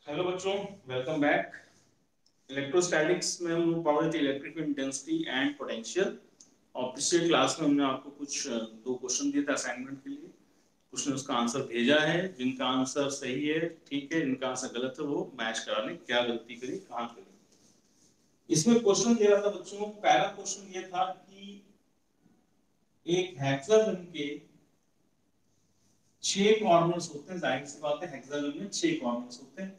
Hello बच्चों, welcome back. Electrostatics में हम पढ़ रहे थे इलेक्ट्रिक इंटेंसिटी एंड पोटेंशियल। और पिछले क्लास में हमने आपको कुछ दो क्वेश्चन दिए थे असाइनमेंट के लिए। कुछ ने उसका आंसर भेजा है, जिनका आंसर सही है ठीक है, जिनका आंसर गलत है वो मैच कराने क्या गलती करी कहाँ करी। इसमें क्वेश्चन दे रहा था बच्चों, पहला क्वेश्चन ये था कि एक हेक्सागन के 6 कॉर्नर्स होते हैं। जाहिर सी बात है, हेक्सागन में 6 कॉर्नर्स होते हैं।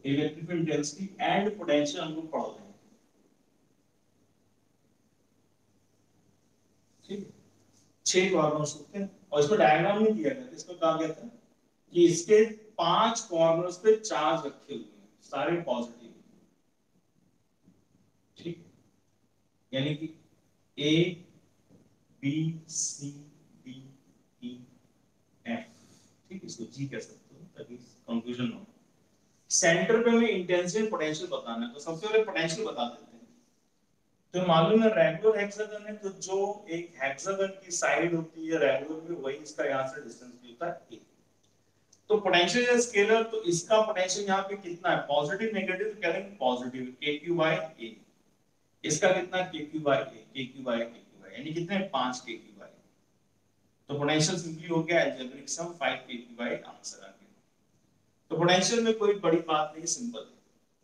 इलेक्ट्रिक इंटेंसिटी एंड पोटेंशियल हम लोग पढ़ रहे हैं, ठीक है। 6 कॉर्नर्स होते हैं और इसमें डायग्राम नहीं दिया गया, इसमें कहा गया था कि इसके 5 कॉर्नर्स पे चार्ज रखे हुए हैं, सारे पॉजिटिव, ठीक है। यानी कि A B C D E F, ठीक है। इसको जी कह सकते हो ताकि कंफ्यूजन ना हो। सेंटर पे हमें इंटेंसिटी पोटेंशियल बताना है, तो सबसे पहले पोटेंशियल बता देते हैं। तो मालूम है रेगुलर हेक्सागन है, तो जो एक हेक्सागन की साइड होती है रेगुलर में, वही इसका यहाँ से डिस्टेंस भी होता है। तो पोटेंशियल है स्केलर, तो इसका पोटेंशियल यहाँ पे कितना है, पॉजिटिव नेगेटिव, तो कह देंगे पॉजिटिव के क्यू बाय ए। इसका कितना के क्यू बाय ए, के क्यू बाय के क्यू बाय, यानी कितने 5 के क्यू बाय। तो पोटेंशियल सिंपली हो गया अलजेब्रिक सम 5 के क्यू बाय, आंसर आ गया। तो पोटेंशियल में कोई बड़ी बात नहीं, सिंपल है।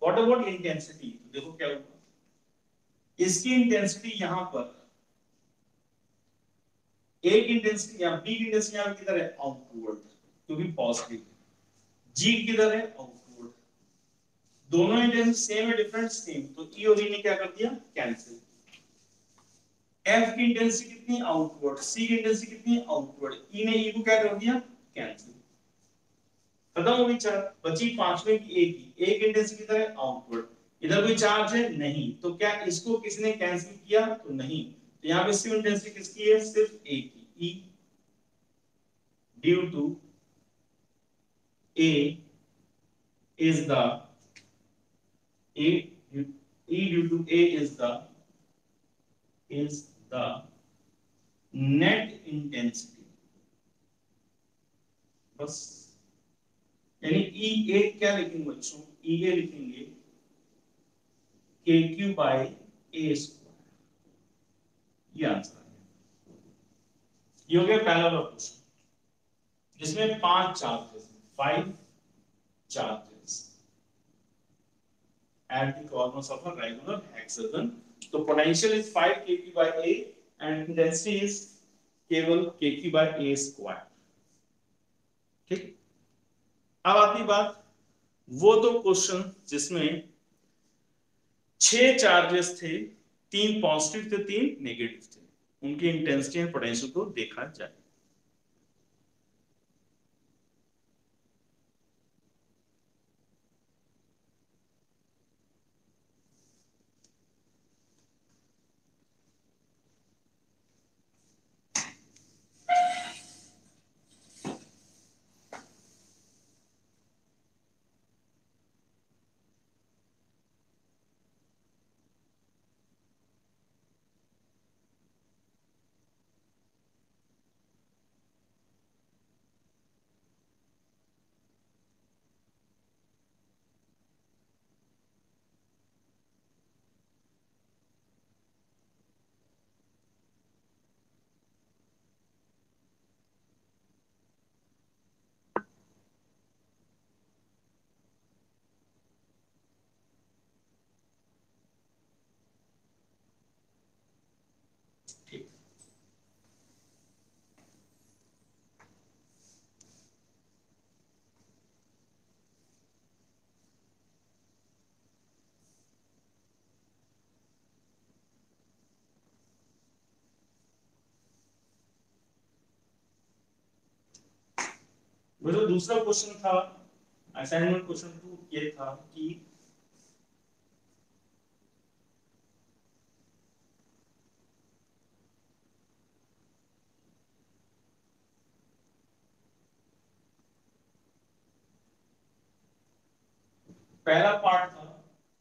व्हाट अबाउट इंटेंसिटी, तो देखो क्या होगा। इसकी इंटेंसिटी यहां पर, ए की इंटेंसिटी या बी की इंटेंसिटी यहां किधर है, आउटवर्ड, क्योंकि पॉजिटिव। जी किधर है, आउटवर्ड। दोनों इंटेंसिटी सेम है डिफरेंट, सेम, तो ई और ई ने क्या कर दिया, कैंसिल। एफ की इंटेंसिटी कितनी, आउटवर्ड। सी की इंटेंसिटी कितनी, आउटवर्ड। ई ने ई को क्या कर दिया, कैंसिल। खत्म हो गई चार, बची पांचवें की ए की। ए की इंटेंसिटी किधर है, आउटवर्ड। इधर कोई चार्ज है नहीं, तो क्या इसको किसने कैंसिल किया, तो नहीं। तो यहां पे सिर्फ इंटेंसिटी किसकी है, सिर्फ ए की। E due to A is the a e due to a is the net intensity, बस। यानी ई ए क्या लिखेंगे बच्चों, ई ए लिखेंगे के क्यू बाय ए स्क्वायर। ये आंसर है। ये हो गया पहला वाला क्वेश्चन, जिसमें 5 charges, 5 charges at the corners of a regular hexagon. तो potential is 5 kq by a and intensity is केवल kq by a square, ठीक। अब आती बात, वो तो क्वेश्चन जिसमें 6 चार्जेस थे, 3 पॉजिटिव थे 3 नेगेटिव थे, उनकी इंटेंसिटी एंड पोटेंशियल को देखा जाए। ठीक, वो जो दूसरा क्वेश्चन था असाइनमेंट क्वेश्चन 2, ये था कि पहला पार्ट था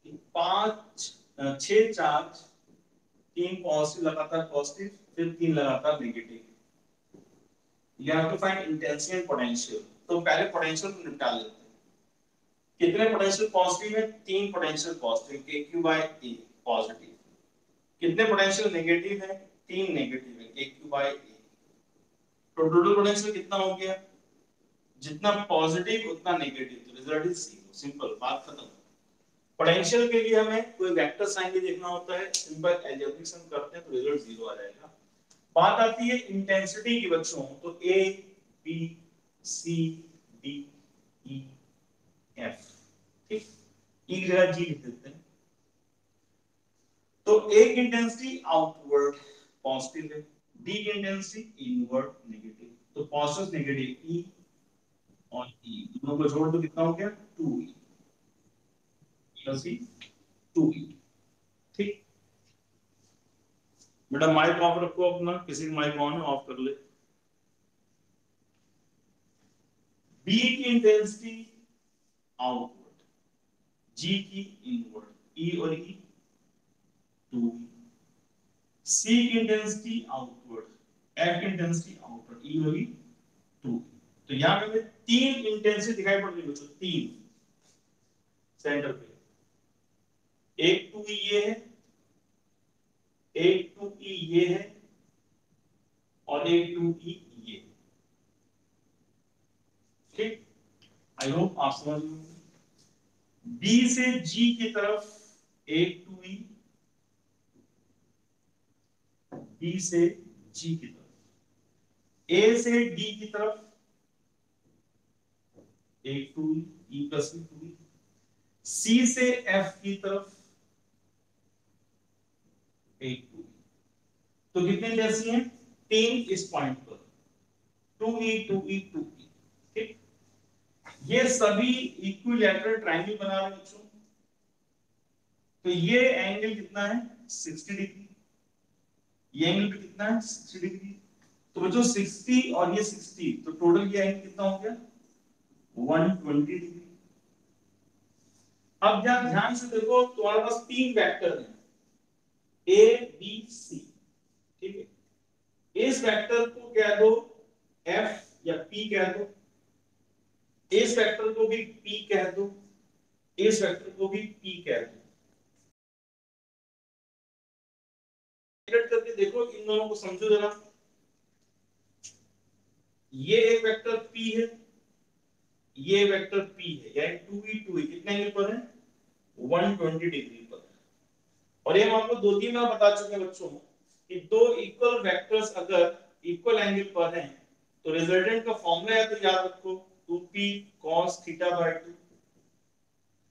कि 6 चार्ज तीन पॉजिटिव लगातार पॉजिटिव, फिर तीन लगातार negative. You have to find intensity and potential. तो पहले पोटेंशियल को निपटा लेते हैं। कितने पोटेंशियल पॉजिटिव है? तीन potential positive, KQ by A positive. कितने पोटेंशियल नेगेटिव है? तीन नेगेटिव है, KQ बाय A। तो टोटल पोटेंशियल कितना हो गया? जितना पॉजिटिव उतना नेगेटिव, तो रिजल्ट इज जीरो। सिंपल, बात खत्म। पोटेंशियल के लिए हमें कोई वेक्टर साइन भी देखना होता है, सिंपल अलजेब्रिक सम करते हैं तो रिजल्ट जीरो आ जाएगा। बात आती है इंटेंसिटी की बच्चों, तो A B C D E F, ठीक, E की जगह G लिख देते हैं। तो A की इंटेंसिटी आउटवर्ड पॉजिटिव है, D की इंटेंसिटी इनवर्ड नेगेटिव। तो पॉजिटिव नेगेटिव E और E दोनों को जोड़ दो, कितना हो गया? 2E plus E, 2E। ठीक, बेटा माइक ऑफ रखो अपना, किसी का माइक ऑन है ऑफ कर ले। B की इंटेंसिटी आउटवर्ड, G की इनवर्ड, E और E 2E। C की इंटेंसिटी आउटवर्ड, F की इंटेंसिटी आउटवर्ड, E और E 2E। तो यहां पे तीन इंटेंसिटी दिखाई पड़ रही है बच्चों, तीन सेंटर पे। एक 2E ये है, एक 2E ये है, और एक 2E ये। ठीक, आई होप आप समझ गए। B से G की तरफ एक 2E, B से G की तरफ, A से D की तरफ एक 2E, E plus 2E, C से F की तरफ एक 2E। तो कितने जैसी हैं? तीन इस पॉइंट पर, 2E 2E 2E। ठीक, ये सभी इक्विलैटरल ट्रायंगल बना रहे हैं बच्चों। तो ये एंगल कितना है? 60 डिग्री। ये एंगल भी कितना है? 60 डिग्री। तो बच्चों 60 और ये 60, तो टोटल ये एंगल कितना हो गया? 120 डिग्री। अब जब ध्यान से देखो, तुम्हारे पास तीन वेक्टर हैं, A B C, ठीक है। इस वेक्टर को कह दो F या P कह दो, इस वेक्टर को भी P कह दो, इस वेक्टर को भी P कह दो। करके देखो, इन दोनों को समझो जरा। ये एक वेक्टर P है, ये वेक्टर P है, यानी 2E 2E कितने एंगल पर है? 120 डिग्री पर। और ये हम आपको दो तीन बार बता चुके हैं बच्चों कि दो इक्वल वेक्टर्स अगर इक्वल एंगल पर हैं तो रिजल्टेंट का फॉर्मूला है, तो याद रखो 2p cos θ/2।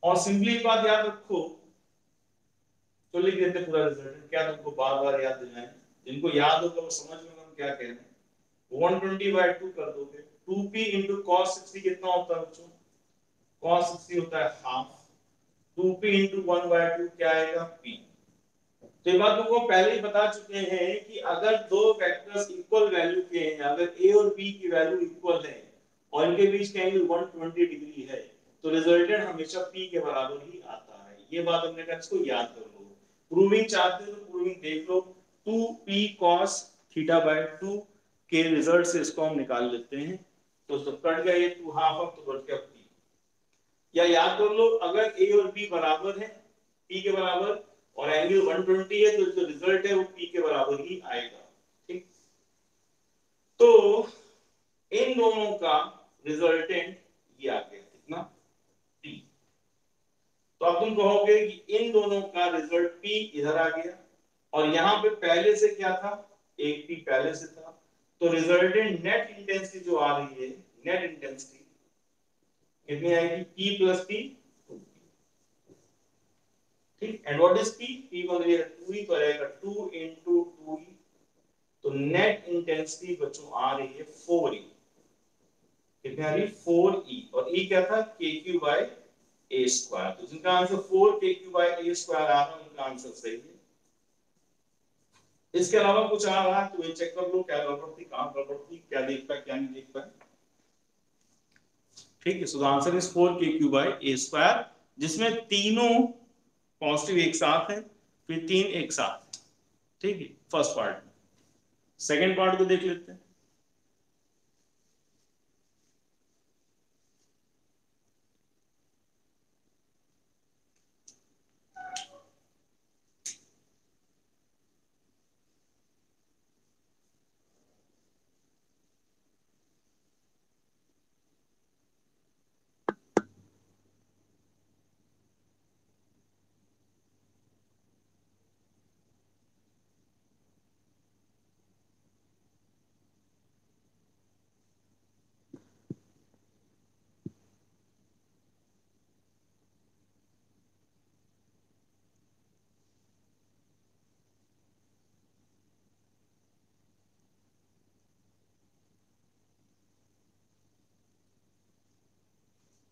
और सिंपली एक बात याद रखो, तो लिख देते पूरा रिजल्टेंट, क्या तुमको बार बार याद दिलाएं, जिनको याद होगा वो समझ में हम क्या कह रहे हैं। 120/2 कर दोगे, 2p into cos 60 कितना होता है बच्चों? cos 60 होता है हाफ, 2p into 1/2 क्या आएगा? p। तो ये बात तुमको पहले ही बता चुके हैं कि अगर दो वेक्टर्स इक्वल वैल्यू के हैं, अगर a और b की वैल्यू इक्वल है और इनके बीच का एंगल 120 डिग्री है, तो रिजल्टेंट हमेशा p के बराबर ही आता है। ये बात हमने कहा, इसको याद कर लो। प्रूविंग चाहते हो तो प्रूविंग देख लो, 2p cos θ/2 के रिजल्ट से इसको हम निकाल लेते हैं। तो सब कट गया, ये 2 हाफ ऑफ तो बच गया p। या याद कर लो, अगर a और b बराबर है, p के बराबर, और एंगल 120 है, तो जो रिजल्ट है वो p के बराबर ही आएगा। ठीक, तो इन दोनों का रिजल्टेंट ये आ गया, कितना? p। तो अब तुम कहोगे कि इन दोनों का रिजल्ट p इधर आ गया, और यहां पे पहले से क्या था? एक p पहले से था। तो रिजल्टेंट नेट इंटेंसिटी जो आ रही है, नेट इंटेंसिटी कितनी आएगी? p plus p। ठीक, and what is p? p बन रही है 2e, तो आएगा 2 into 2e। तो नेट इंटेंसिटी बच्चों आ रही है 4e। कितनी आ रही है? 4e। और e क्या था? kq by a square. तो जिनका answer 4kq by a square आ रहा है उनका आंसर सही है। इसके अलावा कुछ आ रहा है तो ये चेक कर लो, क्या गड़बड़ थी, कहां गड़बड़ थी, क्या देख पाए क्या नहीं देख पाए। ठीक है, so the answer is 4kq by a square, जिसमें तीनों पॉजिटिव एक साथ है, फिर तीन एक साथ। ठीक है, फर्स्ट पार्ट। सेकेंड पार्ट को देख लेते हैं।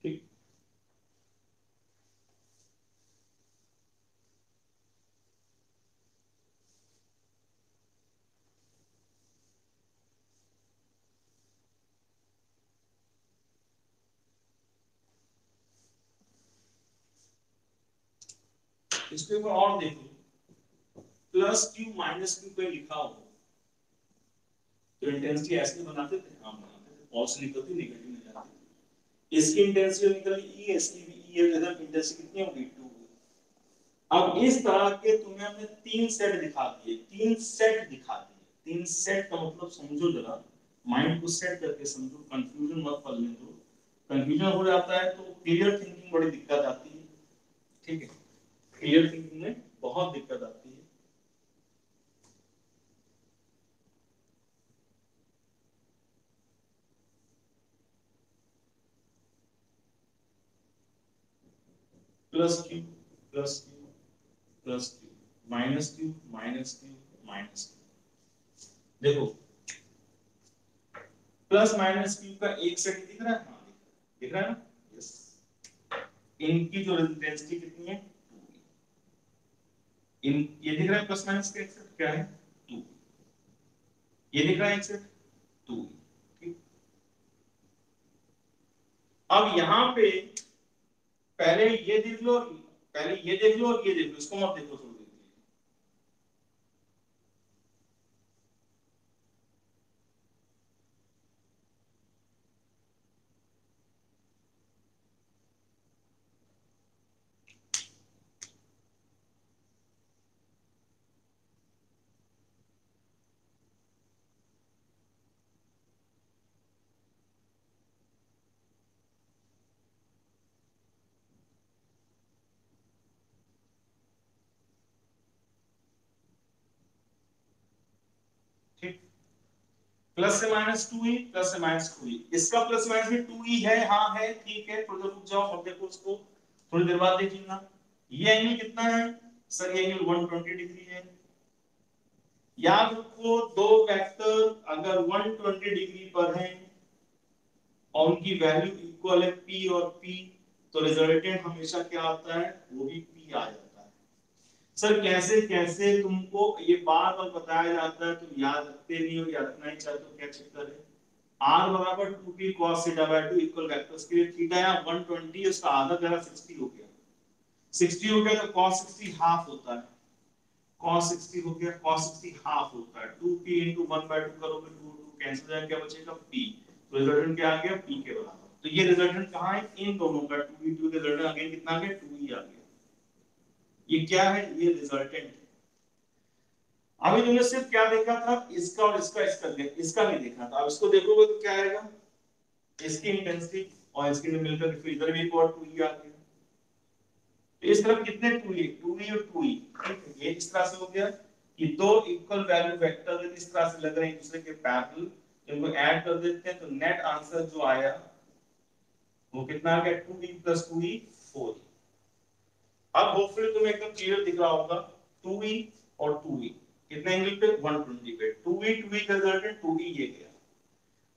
ठीक, इसके ऊपर और देखो, प्लस क्यू माइनस क्यू पे लिखा हो तो इंटेंसिटी ऐसे बनाते थे, हम बनाते थे, पॉजिटिव निकलती नेगेटिव में जाती थी। इसकी इंटेंसिटी निकली ई, इसकी भी ई है, इधर इंटेंसिटी कितनी होगी 2। अब इस तरह के तुम्हें हमने 3 सेट दिखा दिए, 3 सेट दिखा दिए। 3 सेट का मतलब समझो जरा, माइंड को सेट करके समझो, कंफ्यूजन मत पड़ने दो। कंफ्यूजन हो जाता है तो क्लियर थिंकिंग बड़ी दिक्कत आती है। ठीक है, क्लियर थिंकिंग में बहुत दिक्कत आती है। Plus Q plus Q plus Q minus Q minus Q minus Q. देखो प्लस माइनस क्यू का एक सेट दिख रहा है, हाँ दिख रहा है ना, यस। इनकी जो इंटेंसिटी कितनी है, इन ये दिख रहा है प्लस माइनस का एक सेट क्या है 2, ये दिख रहा है एक सेट 2। ठीक, अब यहाँ पे पहले ये देख लो, पहले ये देख लो और ये देख लो, इसको मत देखो थोड़ी देर के लिए। ठीक, प्लस से माइनस 2e, प्लस से माइनस 2e, इसका प्लस माइनस भी 2e है, हाँ है, ठीक है, थोड़ी देर रुक जाओ और देखो उसको, थोड़ी देर बाद देख लेना। ये एंगल कितना है सर, ये एंगल 120 डिग्री है। याद रखो दो वेक्टर अगर 120 डिग्री पर हैं और उनकी वैल्यू इक्वल है p और p, तो रिजल्टेंट हमेशा क्या आता है, वो भी p आ जाता है। सर कैसे कैसे तुमको ये बार बार बताया जाता है, तुम याद रखते नहीं हो, या रखना ही चाहते हो, क्या चक्कर है। r बराबर 2p cos theta by 2 equal vectors के लिए थीटा या 120, उसका आधा करा 60 हो गया, 60 हो गया तो cos 60 हाफ होता है, cos 60 हो गया, cos 60 हाफ होता है, 2p into 1/2 करोगे 2 2 कैंसिल हो जाएगा, क्या बचेगा p, तो रिजल्टेंट क्या आ गया p के बराबर। तो ये रिजल्टेंट कहां है, इन दोनों का 2 रिजल्टेंट अगेन कितना आ गया 2e आ गया। ये क्या है, ये रिजल्टेंट। अभी तुमने सिर्फ क्या देखा था, इसका और इसका नहीं देखा था। अब इसको देखोगे तो क्या आएगा, इसकी इंटेंसिटी और इसकी मिलकर फिर इधर भी एक और 2e आ गया। तो इस तरफ कितने 2e 2e और 2e, ठीक है, ये इस तरह से हो गया कि दो इक्वल वैल्यू वेक्टर इस तरह से लग रहे हैं एक दूसरे के पैरेलल, इनको ऐड कर देते हैं तो नेट आंसर जो आया वो कितना आ गया 2e + 2e 4e। अब होपफुली तुम्हें एकदम क्लियर दिख रहा होगा, 2e और 2e कितने एंगल पे 120 पे, 2e 2e का रिजल्टेंट 2e ये गया।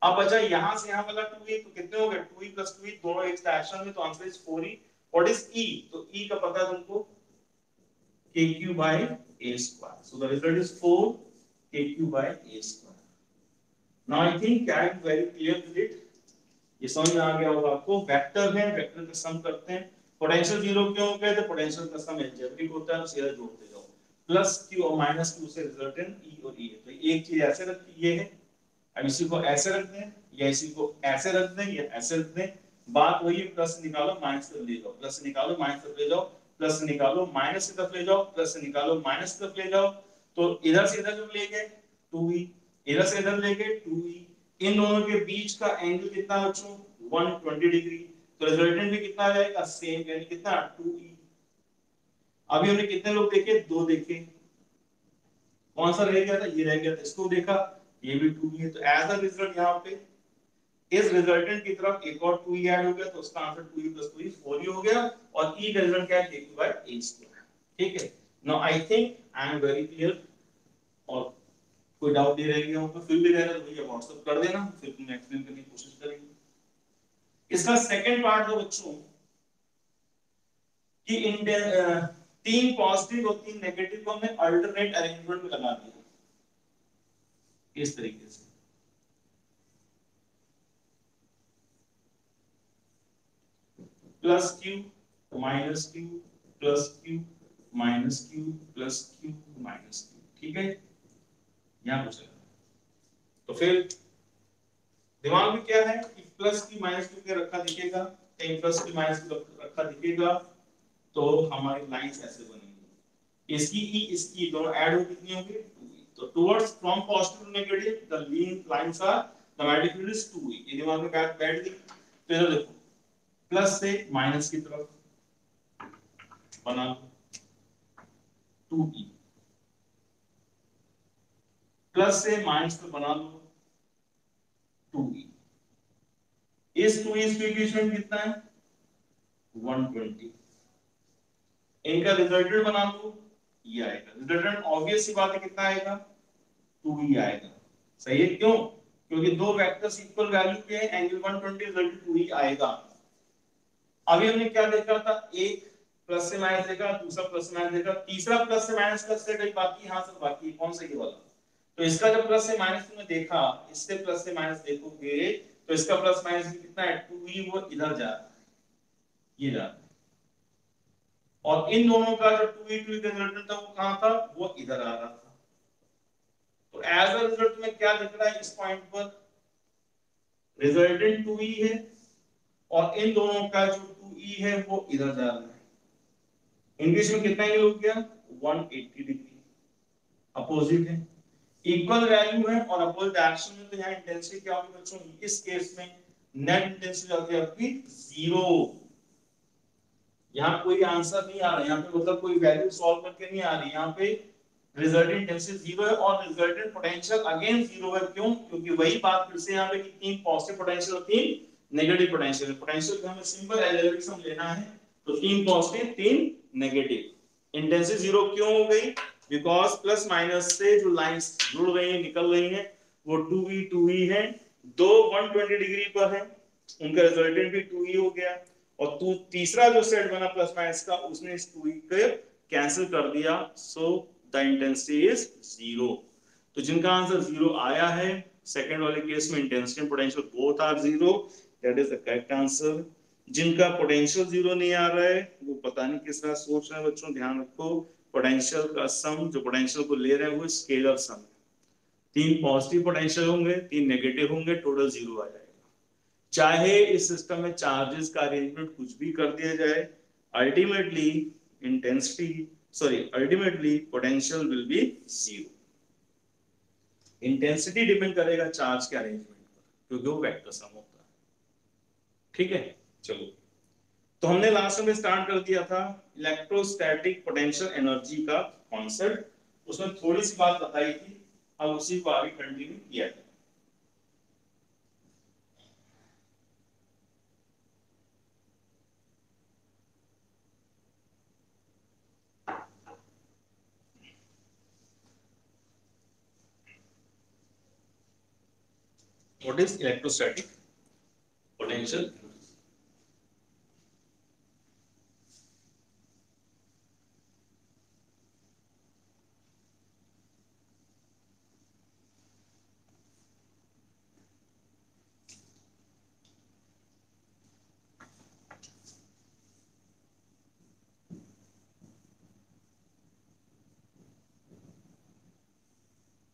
अब बचा यहां से यहां वाला 2e, तो कितने हो गए 2e + 2e दोनों एक डायरेक्शन में, तो answer is 4e। What is e, तो e का पता है तुमको kq/a², so the result is 4 kq/a²। now I think I am very clear with it, ये समझ में आ गया होगा आपको। वेक्टर है, वेक्टर का सम करते हैं, पोटेंशियल जीरो क्यों हो गया, तो पोटेंशियल का सम अलजेब्रिक होता है, सीधा जोड़ते जाओ। प्लस क्यू और माइनस क्यू से रिजल्टेंट ई और ई है। तो एक चीज ऐसे रख, ये है, अब इसी को ऐसे रख दें या इसी को ऐसे रख दें या ऐसे रख दें, बात वही है, प्लस निकालो माइनस तरफ ले जाओ, प्लस निकालो माइनस तरफ ले जाओ, प्लस निकालो माइनस की तरफ ले जाओ, प्लस निकालो माइनस की तरफ ले जाओ। तो इधर से इधर जब ले गए 2e, इधर से इधर ले गए 2e, इन दोनों के बीच का एंगल कितना बच्चों 120 डिग्री। तो रिजल्टेंट भी कितना आ जाएगा सेम, यानी कितना 2e। अभी हमने कितने लोग देखे, दो देखे, कौन सा रह गया था, ये रह गया था, इसको देखा, ये भी 2e है। तो एज अ रिजल्ट यहाँ पे इस रिजल्टेंट की तरफ एक और 2e ऐड हो गया, तो उसका आंसर 2e + 2e 4e हो गया, और e का रिजल्ट क्या है kq/a²। ठीक है, now I think I am very clear. और कोई डाउट नहीं रह गया हो तो फिर भी रह रहा तो भैया व्हाट्सएप कर देना, फिर मैं एक्सप्लेन करने की कोशिश करेंगे। इसका सेकंड पार्ट जो बच्चों कि इन तीन पॉजिटिव और तीन नेगेटिव को हमने अल्टरनेट अरेंजमेंट में लगा दिया इस तरीके से। Plus Q minus Q plus Q minus Q plus Q minus Q, ठीक है, यहां पूछा। तो फिर दिमाग में क्या है कि प्लस की माइनस क्यू के रखा दिखेगा, कहीं प्लस की माइनस क्यू रखा दिखेगा, तो हमारी लाइंस ऐसे बनेंगी, इसकी ई इसकी दोनों ऐड हो कितनी होगी 2e। तो towards from positive to negative the lines are the magnetic field is 2e, ये दिमाग में बैठ गई। तो इधर देखो, प्लस से माइनस की तरफ बना लो 2e, प्लस से माइनस पर बना लो 2e, इस 2e के बीच में कितना है 120, इनका रिजल्टेंट बना लो, ये आएगा रिजल्टेंट, ऑब्वियस सी बात है कितना आएगा 2e आएगा। सही है, क्यों, क्योंकि दो वेक्टर्स इक्वल वैल्यू के एंगल 120 रिजल्ट 2e आएगा। अभी हमने क्या देखा था, एक प्लस से माइनस देखा, दूसरा प्लस से माइनस देखा, तीसरा प्लस से माइनस का सेट है बाकी, हां सर बाकी कौन सा ये वाला। तो इसका जब प्लस से माइनस तुमने देखा, इससे प्लस से माइनस देखोगे तो इसका प्लस माइनस कितना है 2e, वो इधर जा रहा है, ये जा रहा है, और इन दोनों का जो 2e 2e का रिजल्ट था वो कहां था, वो इधर आ रहा था। तो एज अ रिजल्ट में क्या दिख रहा है इस पॉइंट पर, रिजल्टेंट 2e है और इन दोनों का जो 2e है वो इधर जा रहा है, इनके बीच में कितना एंगल हो गया 180 डिग्री, अपोजिट है, इक्वल वैल्यू है और अपोजिट डायरेक्शन में। तो यहाँ इंटेंसिटी क्या होगी बच्चों, इस केस में नेट इंटेंसिटी आती है आपकी 0। यहाँ कोई आंसर नहीं आ रहा, यहाँ पे मतलब कोई वैल्यू सॉल्व करके नहीं आ रही, यहाँ पे रिजल्टेंट इंटेंसिटी 0 है और रिजल्टेंट पोटेंशियल अगेन 0 है। क्यों, क्योंकि वही बात फिर से यहाँ पे कि तीन पॉजिटिव पोटेंशियल और तीन नेगेटिव पोटेंशियल है। पोटेंशियल को हमें सिंपल एल्जेब्रिक लेना है, तो तीन पॉजिटिव तीन नेगेटिव। इंटेंसिटी 0 क्यों हो गई, बिकॉज प्लस माइनस से जो लाइंस जुड़ रही हैं निकल रही हैं वो 2e है, दो 120 डिग्री पर है, उनका रिजल्टेंट भी 2e हो गया, और तू तीसरा जो सेट बना प्लस माइनस का उसने इस 2e को कैंसिल कर दिया, सो द इंटेंसिटी इज 0। तो जिनका आंसर 0 आया है सेकंड वाले केस में intensity and potential both are 0, that is the correct answer. जिनका पोटेंशियल 0 नहीं आ रहा है वो पता नहीं किस तरह सोच रहे हैं बच्चों, ध्यान रखो पोटेंशियल का सम जो पोटेंशियल को ले रहे हैं वो स्केलर सम है, तीन पॉजिटिव पोटेंशियल होंगे तीन नेगेटिव होंगे, टोटल 0 आ जाएगा। चाहे इस सिस्टम में चार्जेस का अरेंजमेंट कुछ भी कर दिया जाए, ultimately intensity ultimately potential will be 0। Intensity depend करेगा चार्ज के अरेंजमेंट पर, क्योंकि वो वेक्टर सम होता है। ठीक है, चलो, तो हमने लास्ट में स्टार्ट कर दिया था इलेक्ट्रोस्टैटिक पोटेंशियल एनर्जी का कॉन्सेप्ट, उसमें थोड़ी सी बात बताई थी, अब उसी को आगे कंटिन्यू किया जाए। What is electrostatic potential?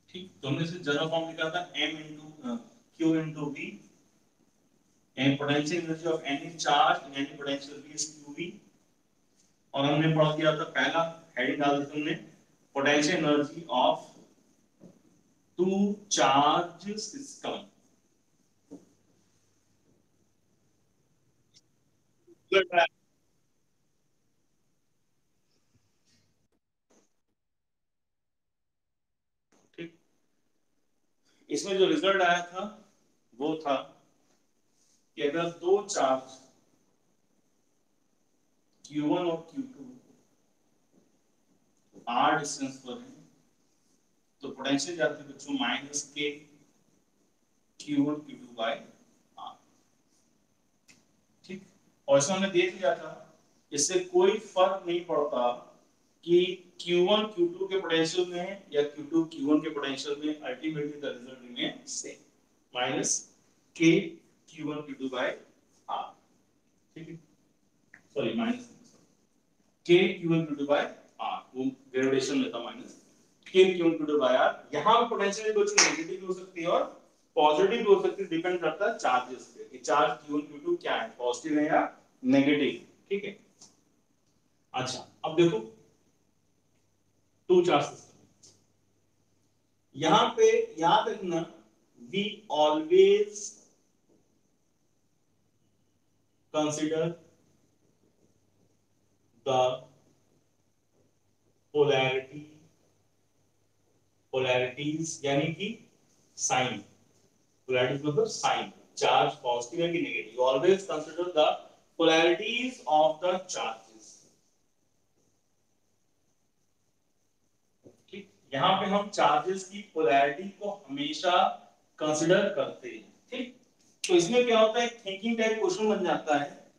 ठीक, तो हमने इसे जनरल फॉर्म लिखा था m into q into v, and potential energy of any charge in any potential v is qv। और हमने पढ़ दिया था, पहला हेडिंग डाल दी हमने, potential energy of two charge system. ठीक, इसमें जो रिजल्ट आया था वो था कि अगर दो चार्ज Q1 और Q2 r डिस्टेंस पर है तो पोटेंशियल जाती है बच्चों माइनस के Q1 Q2 बाय r। ठीक, और इसमें हमने देख लिया था, इससे कोई फर्क नहीं पड़ता कि Q1 Q2 के पोटेंशियल में या Q2 Q1 के पोटेंशियल में, ultimately the result remain same, minus के Q1 Q2 बाय r। ठीक है, सॉरी माइनस के Q1 Q2 बाय r, वो डेरिवेशन में था माइनस के Q1 Q2 बाय r। यहां पे पोटेंशियल बच्चों नेगेटिव हो सकती है और पॉजिटिव हो सकती है, डिपेंड करता है चार्जेस पे कि चार्ज Q1 Q2 क्या है, पॉजिटिव है या नेगेटिव। ठीक है, अच्छा अब देखो टू चार्ज सिस्टम, यहां पे याद रखना, we always consider the polarity, polarities यानी कि साइन, पोलैरिटी मतलब साइन, चार्ज पॉजिटिव है कि negative, you always consider the polarities of the charges। ठीक, यहां पे हम चार्जेस की पोलैरिटी को हमेशा कंसीडर करते हैं। ठीक, तो इसमें क्या होता है, थिंकिंग टाइप क्वेश्चन बन जाता है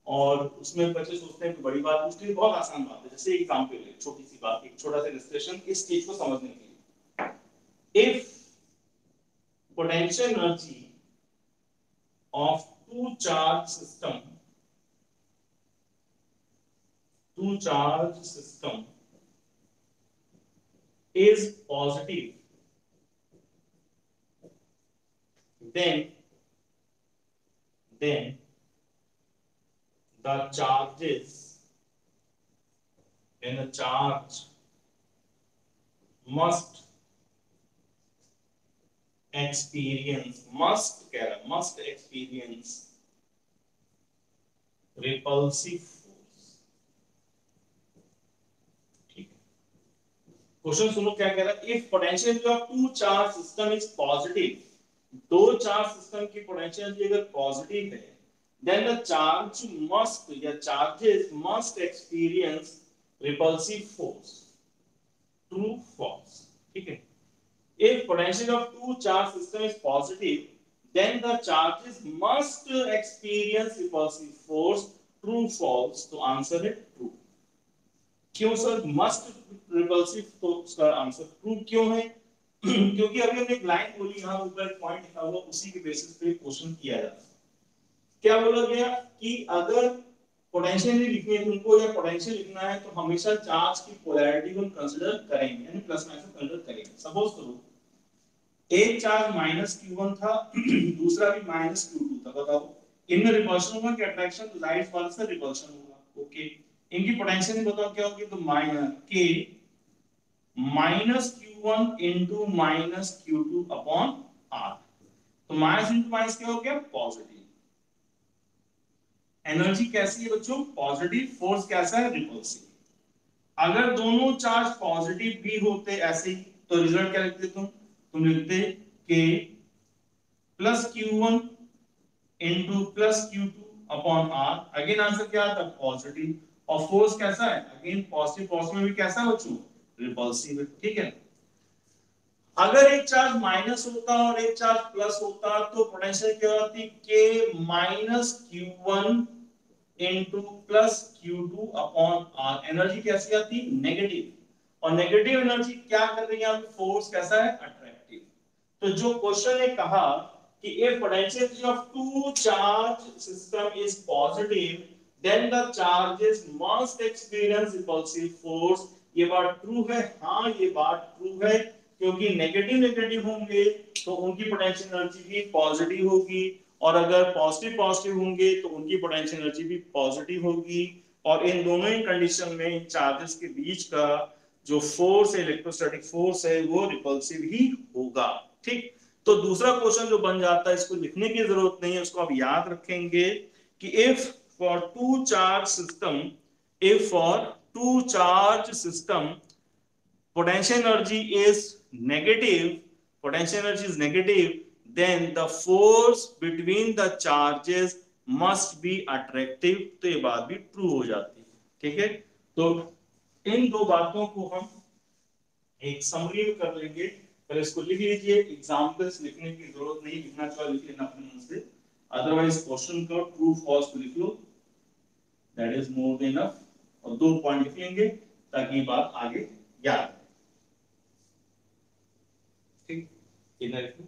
और उसमें बच्चे सोचते हैं कि बड़ी बात पूछ ली, बहुत आसान बात है। जैसे एग्जांपल है, छोटी सी बात, एक छोटा सा इलस्ट्रेशन इस चीज को समझने के लिए। If potential energy of two charge system is positive, then the charges in a charge must experience repulsive force। ठीक, क्वेश्चन सुनो क्या कह रहा है, if potential of two charge system is positive, दो चार्ज सिस्टम की पोटेंशियल अगर positive है, then the charge must या charges must experience repulsive force, true false। ठीक है, if potential of two charge system is positive, then the charges must experience repulsive force, true false। तो answer है true. क्यों sir must repulsive, तो उसका answer true क्यों है? क्योंकि अभी हमने एक लाइन बोली, यहां ऊपर एक पॉइंट लिखा हुआ, उसी के बेसिस पे क्वेश्चन किया जाता है। क्या बोला गया कि अगर पोटेंशियल लिखनी है तुमको या पोटेंशियल लिखना है तो हमेशा चार्ज की पोलैरिटी को कंसीडर करेंगे, यानी प्लस माइनस को कंसीडर करेंगे। सपोज करो एक चार्ज माइनस Q1 था दूसरा भी माइनस Q2 था, बताओ इनमें रिपल्शन होगा कि अट्रैक्शन? तो लाइट वाले से रिपल्शन होगा। ओके, इनकी पोटेंशियल बताओ क्या होगी, तो माइनस के minus Q1 into minus Q2 upon R। तो माइनस इंटू माइनस क्या हो गया, पॉजिटिव। एनर्जी कैसी है बच्चों, पॉजिटिव। फोर्स कैसा है, रिपल्सिव। अगर दोनों चार्ज पॉजिटिव भी होते ऐसे ही तो रिजल्ट क्या लिखते तुम लिखते के plus Q1 into plus Q2 upon R। Again answer क्या आता है, पॉजिटिव। और फोर्स कैसा है, अगेन पॉजिटिव, पॉजिटिव में भी कैसा है बच्चों, रिपल्सिव है। ठीक है, अगर एक चार्ज माइनस होता और एक चार्ज प्लस होता तो पोटेंशियल क्या होती, के minus Q1 into plus Q2 upon R। Energy कैसी आती, नेगेटिव। और नेगेटिव एनर्जी क्या कर रही है यहाँ पे, फोर्स कैसा है, अट्रैक्टिव। तो जो क्वेश्चन ने कहा कि if potential of two charge system is positive, then the charges must experience repulsive force। ये बात ट्रू है, हाँ ये बात ट्रू है। क्योंकि नेगेटिव नेगेटिव होंगे तो उनकी पोटेंशियल एनर्जी भी पॉजिटिव होगी, और अगर पॉजिटिव पॉजिटिव होंगे तो उनकी पोटेंशियल एनर्जी भी पॉजिटिव होगी, और इन दोनों ही कंडीशन में इन चार्जेस के बीच का जो फोर्स है, इलेक्ट्रोस्टैटिक फोर्स है, वो रिपल्सिव ही होगा। ठीक, तो दूसरा क्वेश्चन जो बन जाता है, इसको लिखने की जरूरत नहीं है, उसको आप याद रखेंगे कि if for two charge system, if for two charge system potential energy is negative, potential energy is negative, then the force between the charges must be attractive। तो ये बात भी ट्रू हो जाती है। ठीक है, तो इन दो बातों को हम एक समरी में कर लेंगे। पहले इसको लिख लीजिए, एग्जांपल्स लिखने की जरूरत नहीं, लिखना चाहिए लिख लेना अपने मन से, अदरवाइज क्वेश्चन को ट्रू फॉल्स को लिख लो, that is more than enough. और दो पॉइंट लिख लेंगे ताकि बात आगे याद रहे। ठीक, इधर लिखो।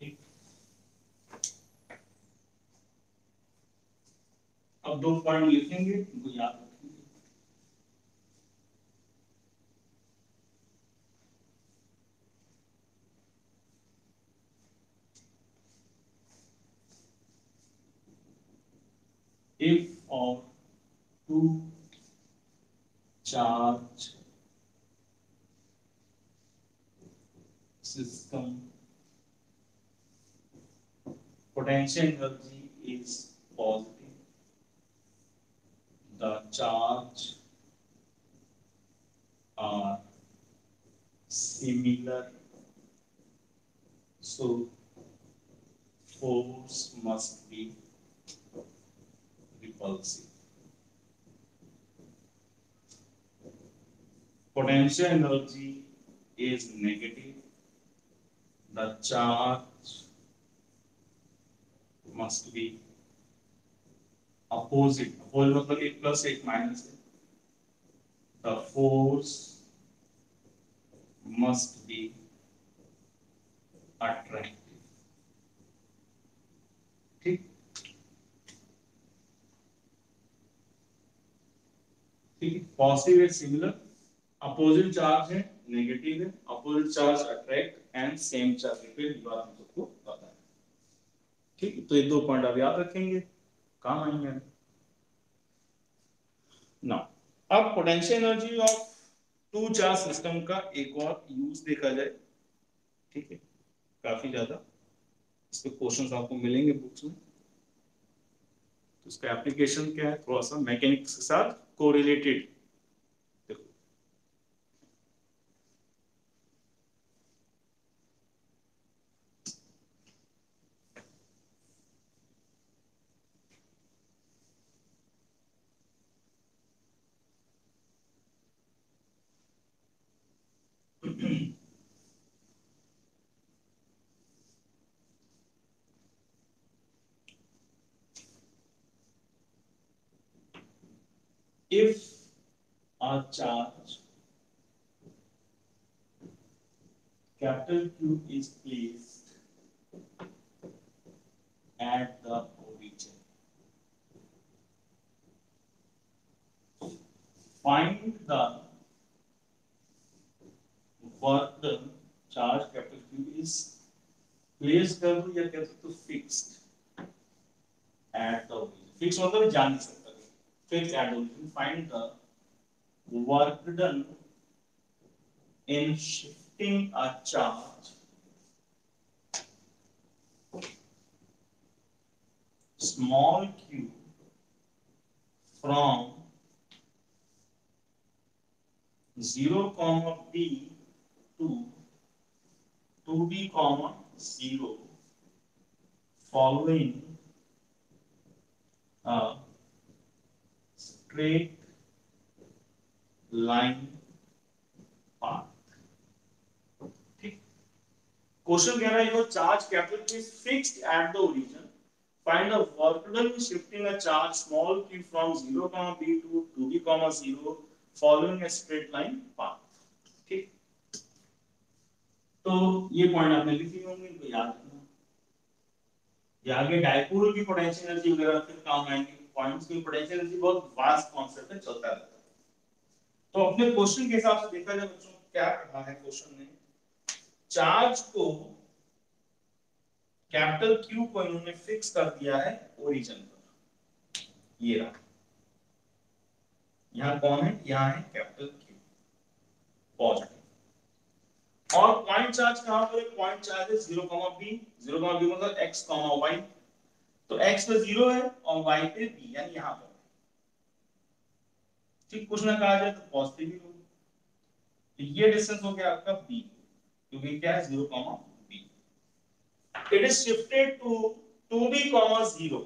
ठीक, अब दो पॉइंट लिखेंगे, इनको याद रखेंगे। if of two charge system potential energy is positive, the charge are similar, so force must be repulsive। Potential energy is negative, the charge must be opposite, opposite मतलब एक प्लस एक माइनस है, the force must be attractive। ठीक, ठीक है, positive है similar, opposite charge है negative है, opposite charge attract and same charge repel, ये बात हम सबको पता है। ठीक, तो ये दो पॉइंट आप याद रखेंगे, काम आएंगे ना। अब potential energy of two charge system का एक और यूज देखा जाए। ठीक है, काफी ज्यादा इस पे क्वेश्चंस आपको मिलेंगे बुक्स में, तो इसका एप्लीकेशन क्या है, थोड़ा सा मैकेनिक्स के साथ कोरिलेटेड। देखो, if a charge capital Q is placed at the origin, find the work done, charge capital Q is placed कर दो या कह सकते हो fixed at the origin, fixed मतलब जान नहीं सकता, fixed at the origin, find the work done in shifting a charge small q from 0, b to 2b, 0 following a straight line path. ठीक, क्वेश्चन कह रहा है your charge capital is fixed at the origin, find the work done in shifting a charge small q from 0, b to 2b, 0 following a straight line path. ठीक, तो ये point आपने लिखे होंगे, इनको याद रखना। ये आगे डायपोल की पोटेंशियल एनर्जी वगैरह फिर काम आएंगे। पॉइंट्स की पोटेंशियल एनर्जी बहुत वास्ट कॉन्सेप्ट है, चलता रहता है। तो अपने क्वेश्चन के हिसाब से देखा जाए बच्चों, क्या कहा है क्वेश्चन ने, चार्ज को कैपिटल क्यू को इन्होंने फिक्स कर दिया है ओरिजिन पर, ये रहा। यहां कौन है, यहां है कैपिटल क्यू पॉजिटिव, और पॉइंट चार्ज कहां पर है, पॉइंट चार्ज है 0, b, 0, b मतलब x, y, तो x पे 0 है और y पे b, यानी यहां पर। ठीक, कुछ ना कहा जाए तो पॉजिटिव ही होगा, तो ये डिस्टेंस हो गया आपका b, क्योंकि क्या है 0, b। It is shifted to 2b, 0,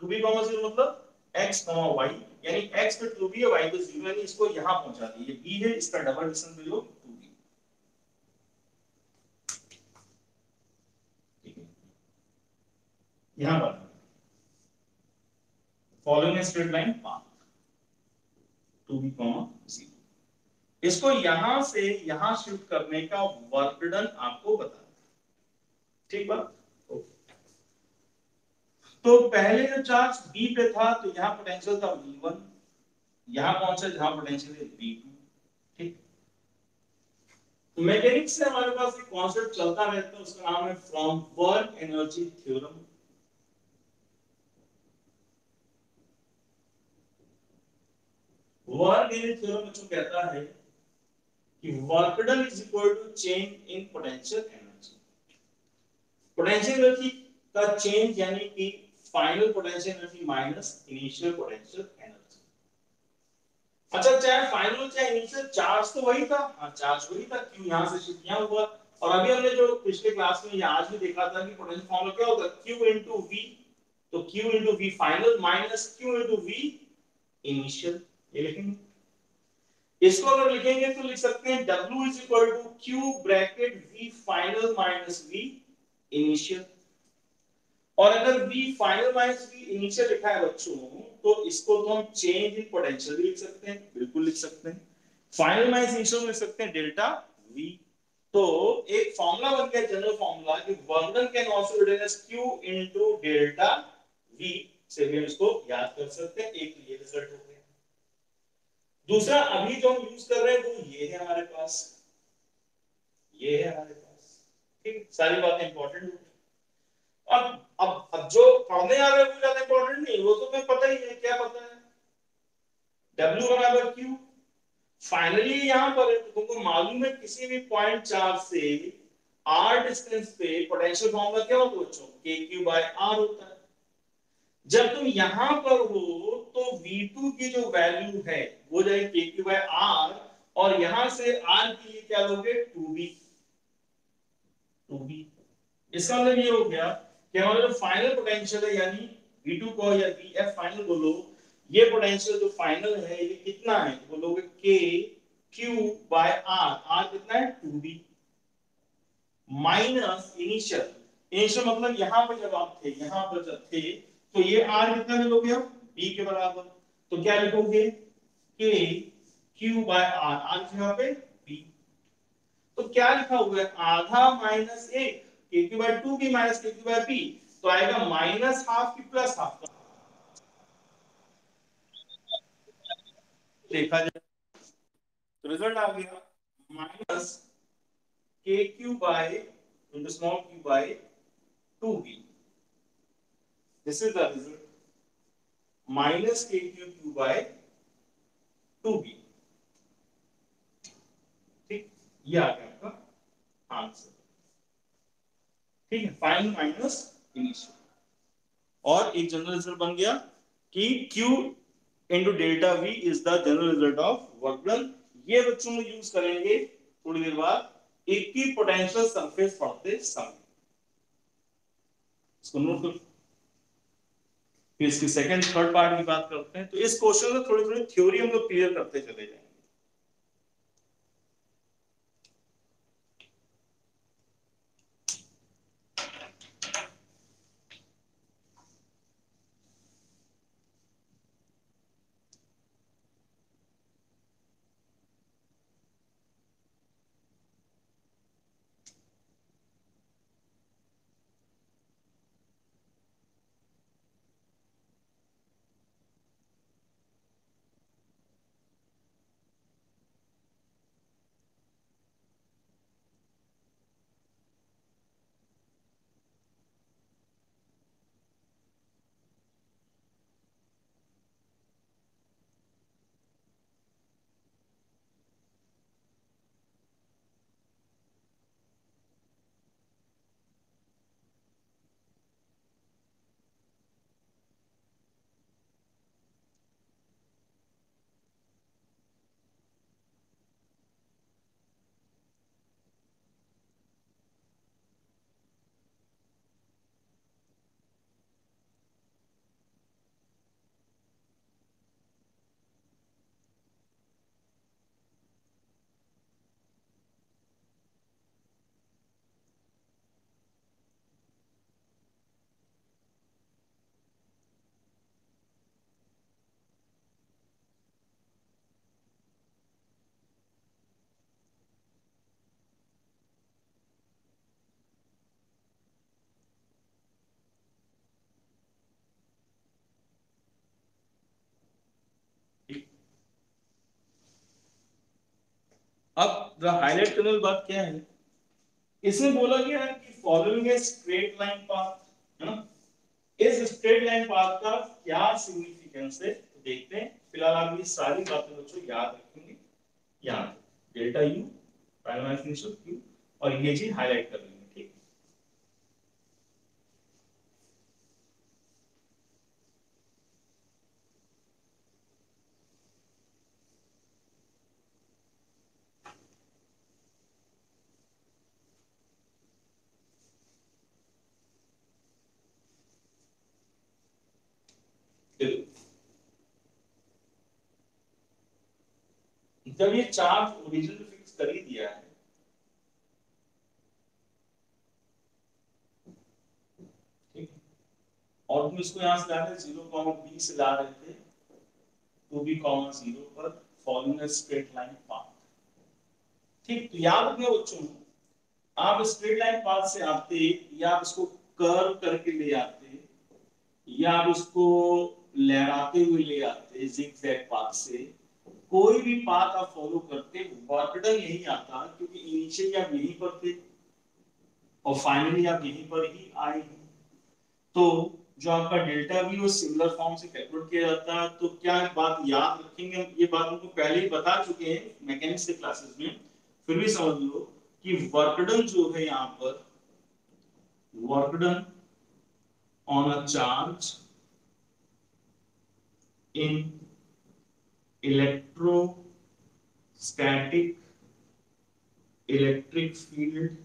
2b, 0 मतलब x, y, यानी x पे 2b है, y पे 0, यानी इसको यहां पहुंचा दिया, ये b है, इसका डबल डिस्टेंस ले लो 2b। ठीक है, यहां पर following a straight line path 2b, 0, इसको यहां से यहां शिफ्ट करने का वर्क डन आपको बता। ठीक बात, तो पहले जो चार्ज b पे था तो यहां पोटेंशियल था v1, यहां पहुंचा जहां पोटेंशियल है v2। ठीक, तो मैकेनिक्स से हमारे पास एक कॉन्सेप्ट चलता रहता है, उसका नाम है from work energy theorem. Work energy theorem जो कहता है कि work done is equal to change in potential energy. Potential energy का चेंज यानी कि final potential energy minus initial potential energy. अच्छा, चाहे फाइनल चाहे इनिशियल, चार्ज तो वही था, हाँ चार्ज वही था, क्यों यहां से शिफ्ट यहां हुआ। और अभी हमने जो पिछले क्लास में या आज भी देखा था कि पोटेंशियल फॉर्मूला क्या होता है, q into v, तो q into v final minus q into v initial, ये लिखेंगे। इसको अगर लिखेंगे तो लिख सकते हैं w is equal to q bracket v final minus v initial. और अगर v final minus v initial लिखा है बच्चों, तो इसको तो हम चेंज इन पोटेंशियल भी लिख सकते हैं, बिल्कुल लिख सकते हैं। फाइनल माइनस इनिशियल लिख सकते हैं डेल्टा v। तो एक फॉर्मूला बन गया, जनरल फॉर्मूला, कि work done can also written as q into delta v, से भी हम इसको याद कर सकते हैं। एक ये रिजल्ट हो गया। दूसरा अभी जो हम यूज कर रहे हैं वो ये है हमारे पास, ये है हमारे पास। ठीक, सारी बातें इंपॉर्टेंट हो गई। अब जो पढ़ने आ रहे हैं वो ज्यादा इंपॉर्टेंट नहीं, वो तो तुम्हें पता ही है, क्या पता है, W बराबर Q फाइनली यहां पर है, तो तुमको मालूम है किसी भी पॉइंट चार्ज से r डिस्टेंस पे पोटेंशियल फॉर्मूला क्या होता है बच्चों, kq/r होता है। जब तुम यहां पर हो तो v2 की जो वैल्यू है वो जाएगी kq/r, और यहां से r के लिए क्या लोगे, 2b। इसका मतलब ये हो गया कि हमारा जो फाइनल पोटेंशियल है, यानी v2 को या vf फाइनल बोलो, ये पोटेंशियल जो फाइनल है ये कितना है, तो बोलोगे k q/r, r कितना है 2b, माइनस इनिशियल, इनिशियल मतलब यहां पर जब आप थे, यहां पर जब थे, तो ये r कितना लिखोगे आप, b के बराबर, तो क्या लिखोगे k q/r, r की जगह पे b। तो क्या लिखा हुआ है, आधा माइनस एक, kq/2b माइनस kq/b, तो आएगा माइनस हाफ की प्लस हाफ। देखा जाए तो रिजल्ट आ गया minus kq into small q by 2b। This is the result, minus kq by 2b। ठीक, ये आ गया आपका आंसर। ठीक है, फाइनल माइनस इनिशियल। और एक जनरल रिजल्ट बन गया कि Q into delta V is the general result of work done. ये बच्चों में यूज करेंगे थोड़ी देर बाद इक्विपोटेंशियल सरफेस पढ़ते समय, इसको नोट करो। फिर इसकी सेकंड थर्ड पार्ट की बात करते हैं। तो इस क्वेश्चन में थोड़ी थोड़ी थ्योरी हम लोग क्लियर करते चले जाएंगे। अब द हाईलाइट करने वाली बात क्या है, इसमें बोला गया है कि following a straight line path, है ना, इस स्ट्रेट लाइन पाथ का क्या सिग्निफिकेंस है तो देखते हैं। फिलहाल आप ये सारी बातें बच्चों याद रखेंगे, यहाँ delta U primary finisher Q, और ये चीज हाईलाइट कर लेंगे, ठीक। जब ये चार्ज ओरिजिन पे फिक्स कर ही दिया है, ठीक, और तुम इसको यहां से ला रहे 0,b से ला रहे थे 2b,0 पर following a straight line path, ठीक। तो याद रखना बच्चों, आप स्ट्रेट लाइन पाथ से आते या आप इसको कर्व करके ले आते या आप उसको लहराते हुए ले आते जिगजैग पाथ से, कोई भी पाथ आप फॉलो करते वर्क डन यही आता, क्योंकि इनिशियली आप यहीं पर थे और फाइनली आप यहीं पर ही आए। तो जो आपका डेल्टा वी वो सिमिलर फॉर्म से कैलकुलेट किया जाता है। तो क्या बात याद रखेंगे, ये बात हमको पहले ही बता चुके हैं मैकेनिक्स के क्लासेस में, फिर भी समझ लो कि वर्क डन जो है यहाँ पर, work done on a charge in electrostatic electric field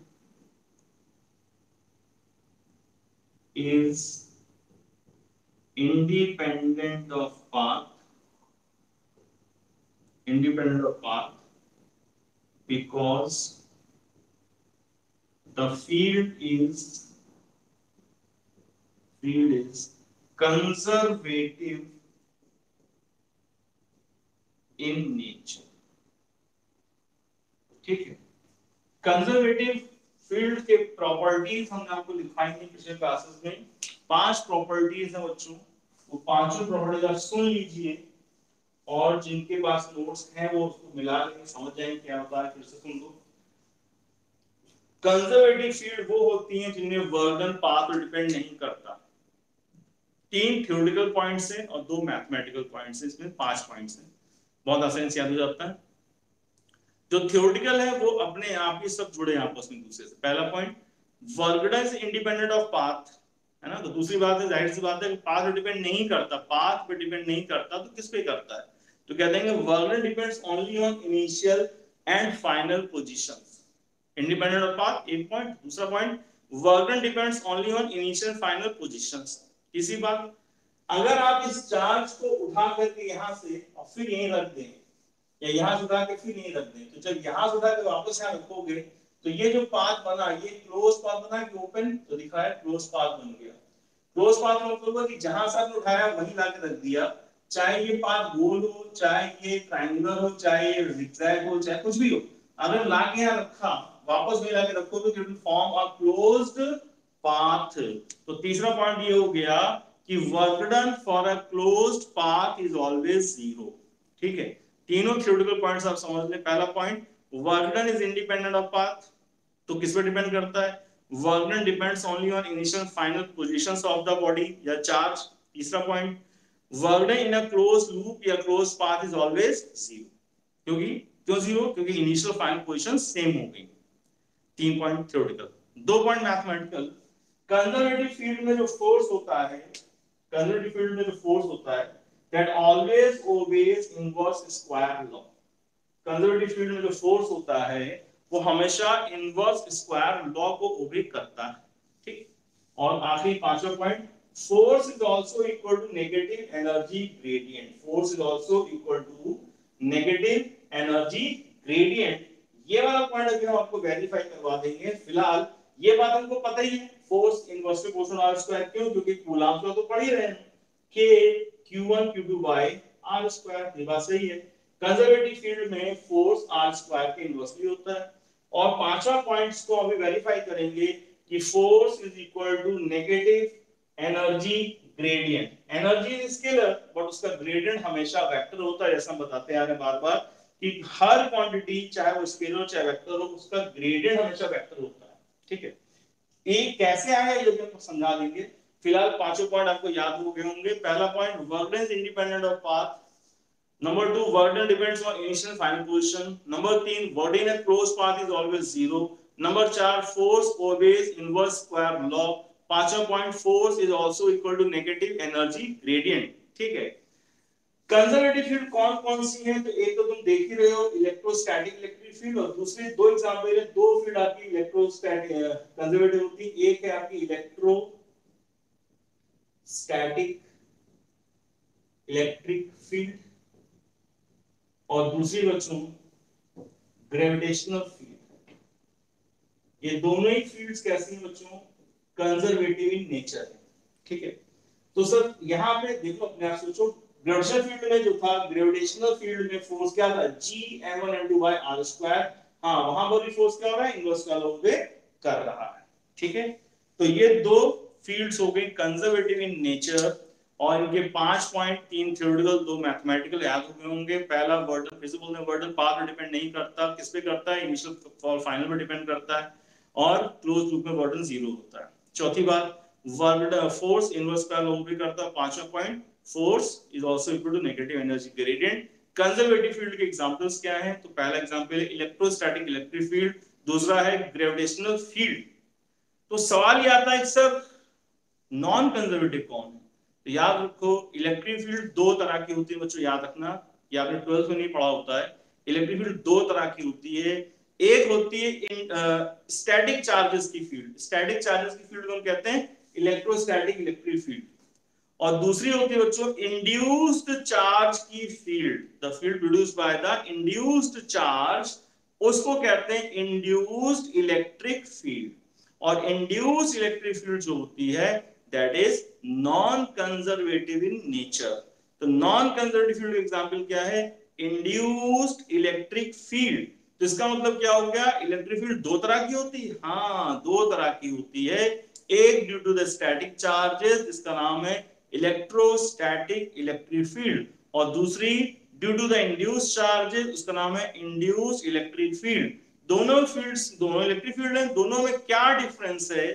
is independent of path because the field is conservative in nature, ठीक है। कंजर्वेटिव फील्ड के प्रॉपर्टीज हमने आपको लिखाएंगे पिछले क्लासेस में। 5 प्रॉपर्टीज हैं बच्चों, वो पांचों प्रॉपर्टीज आप सुन लीजिए और जिनके पास नोट्स हैं वो उसको मिला के समझ जाएंगे क्या होता है, फिर से सुन लो। कंजर्वेटिव फील्ड वो होती हैं जिनमें वर्क डन पाथ पर डिपेंड नहीं करता। 3 थ्योरेटिकल पॉइंट्स हैं और 2 मैथमेटिकल पॉइंट्स हैं, इसमें 5 पॉइंट्स हैं, बहुत आसानी से याद हो जाता है। जो थ्योरेटिकल है वो अपने आप ही सब जुड़े आपस में दूसरे से। पहला point, work done is independent of path, है ना। तो दूसरी बात है, जाहिर सी बात है, पाथ पे डिपेंड नहीं करता, पाथ पे डिपेंड नहीं करता तो किस पे करता है, तो क्या देंगे, work done depends only on initial and final positions, independent of path, एक पॉइंट। दूसरा point, work done depends only on initial final positions. तीसरी बात, अगर आप इस चार्ज को उठा करके यहां से और फिर यहीं रख दें, या यहां से उठा के फिर यहीं रख दें, तो जब यहां से उठा के वापस यहां रखोगे तो ये जो पाथ बना, ये क्लोज पाथ बना कि ओपन, तो दिखा है क्लोज पाथ बन गया। क्लोज पाथ में मतलब कि जहां से आपने उठाया वहीं लाके रख दिया, चाहे ये पाथ गोल हो, चाहे ये ट्रायंगुलर हो, चाहे ये जिगजैग हो, चाहे कुछ भी हो, अगर लाके यहां रखा, वापस वहीं लाके रखोगे तो it will form a closed path. तो तीसरा पॉइंट ये हो गया कि work done for a closed path is always zero. ठीक है, तीनों थ्योरेटिकल पॉइंट्स आप समझ लें। पहला point, work done is independent of path, तो किस पे डिपेंड करता है, work done depends only on initial final positions of the body या चार्ज। तीसरा point, work done in a close loop या close path is always zero, क्योंकि क्यों जीरो, क्योंकि इनिशियल फाइनल पोजीशन सेम हो गई। तीन पॉइंट थ्योरेटिकल, दो पॉइंट मैथमेटिकल। कंजर्वेटिव फील्ड में जो फोर्स होता है, कंजर्वेटिव फील्ड में जो फोर्स होता है, that always obeys inverse square law. Conservative field में जो फोर्स होता है वो हमेशा इनवर्स स्क्वायर लॉ को ओबे करता है। ठीक, और आखिरी पांचवा point, force is also equal to negative energy gradient. Force is also equal to negative energy gradient. ये वाला पॉइंट अभी हम आपको वेरीफाई करवा देंगे। फिलहाल ये बात हमको पता ही है, force inverse proportional R square, क्यों, क्योंकि कूलम्ब का तो पढ़ ही रहे हैं, k q1 q2 by r square, ये बात सही है। कंजर्वेटिव फील्ड में फोर्स r स्क्वायर के इनवर्सली होता है। और पांचवा पॉइंट्स को अभी वेरीफाई करेंगे कि force is equal to negative energy gradient. Energy is scalar but उसका ग्रेडियंट हमेशा वेक्टर होता है, जैसा हम बताते आ रहे हैं बार बार कि हर क्वांटिटी चाहे वो स्केलर चाहे वेक्टर हो, उसका ग्रेडियंट हमेशा वेक्टर होता है। ठीक है, ये कैसे आया ये भी आपको समझा देंगे। फिलहाल पांचों पॉइंट आपको याद हो गए होंगे। पहला point, work done is independent of path. Number 2, work done depends on initial final position. Number 3, work in a close path is always zero. Number 4, force obeys inverse square law. पांचवा point, force is also equal to negative energy gradient. ठीक है, conservative field कौन कौन सी है, तो एक तो तुम देख ही रहे हो, इलेक्ट्रोस्टैटिक इलेक्ट्रिक फील्ड, और दूसरी दो एग्जांपल है, दो फील्ड आपकी इलेक्ट्रोस्टैटिक कंजर्वेटिव होती है, एक है आपकी इलेक्ट्रोस्टैटिक इलेक्ट्रिक फील्ड और दूसरी बच्चों ग्रेविटेशनल फील्ड। ये दोनों ही फील्ड्स कैसी हैं बच्चों, कंजर्वेटिव इन नेचर है। ठीक है, तो सर यहाँ पे देखो, अपने आप सोचो, ग्रेविटेशनल फील्ड में जो था, ग्रेविटेशनल फील्ड में फोर्स क्या था, G m1m2 by r square. हाँ, वहां पर भी फोर्स क्या हो रहा है, इनवर्स का लॉ पे कर रहा है। ठीक है, तो ये दो फील्ड्स हो गई कंजर्वेटिव इन नेचर, और इनके 5 पॉइंट, 3 थ्योरेटिकल, 2 मैथमेटिकल याद हो गए होंगे। पहला, वर्डन फिजिबल में वर्डन पाथ पे डिपेंड नहीं करता, किस पे करता है, इनिशियल और फाइनल पे डिपेंड करता है, और क्लोज लूप में वर्डन जीरो होता है। चौथी बात, वर्ड फोर्स इनवर्स का लॉ भी करता है। पांचवा point, force is also equal to negative energy gradient. Conservative field के एग्जांपल्स क्या हैं, तो पहला एग्जांपल है इलेक्ट्रोस्टैटिक इलेक्ट्रिक फील्ड, दूसरा है ग्रेविटेशनल फील्ड। तो सवाल ये आता है सर नॉन कंजर्वेटिव कौन है, तो याद रखो, इलेक्ट्रिक फील्ड दो तरह की होती है बच्चों, याद रखना, ये आपने 12th में नहीं पढ़ा होता है। इलेक्ट्रिक फील्ड दो तरह की होती है, एक होती है स्टैटिक चार्जेस की फील्ड, स्टैटिक चार्जेस की फील्ड को हम कहते हैं इलेक्ट्रोस्टैटिक इलेक्ट्रिक फील्ड, और दूसरी होती है बच्चों इंड्यूस्ड चार्ज की field, the field produced by the induced charge, उसको कहते हैं इंड्यूस्ड इलेक्ट्रिक फील्ड। और इंड्यूस्ड इलेक्ट्रिक फील्ड जो होती है that is non conservative in nature. तो नॉन कंजर्वेटिव फील्ड का एग्जांपल क्या है, इंड्यूस्ड इलेक्ट्रिक फील्ड। तो इसका मतलब क्या हो गया, इलेक्ट्रिक फील्ड दो तरह की होती है, हाँ दो तरह की होती है। एक due to the static charges, इसका नाम है इलेक्ट्रोस्टैटिक इलेक्ट्रिक फील्ड, और दूसरी due to the induced charges, उसका नाम है इंड्यूस्ड इलेक्ट्रिक फील्ड। दोनों फील्ड्स, दोनों इलेक्ट्रिक फील्ड हैं, दोनों में क्या डिफरेंस है,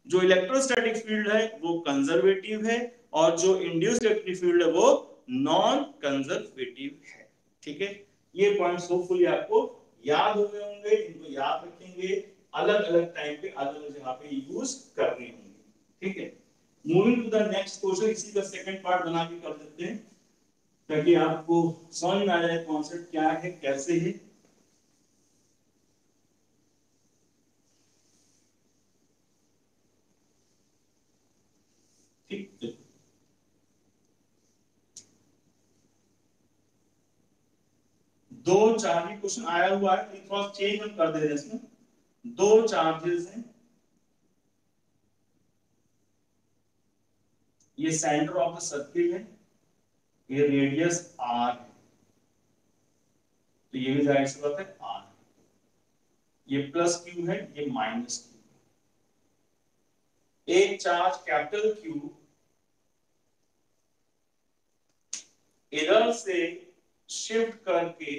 जो इलेक्ट्रोस्टैटिक फील्ड है वो कंजर्वेटिव है, और जो इंड्यूस्ड इलेक्ट्रिक फील्ड है वो नॉन कंजर्वेटिव है। ठीक है, ये पॉइंट्स होपफुली आपको याद हो गए होंगे, इनको याद रखेंगे, अलग अलग टाइम पे अलग अलग जगह पे यूज करने होंगे। ठीक है, moving to the next question, इसी का सेकंड पार्ट बना के कर देते हैं ताकि आपको समझ में आ जाए कॉन्सेप्ट क्या है कैसे है। ठीक है, दो चार्ज क्वेश्चन आया हुआ है, तो थोड़ा चेंज हम कर दे रहे हैं इसमें। दो चार्जेस हैं, ये सेंटर ऑफ द सर्किल है, ये रेडियस आर है, तो ये भी जाहिर सी बात है आर, ये प्लस क्यू है, ये माइनस क्यू। एक चार्ज कैपिटल क्यू इधर से शिफ्ट करके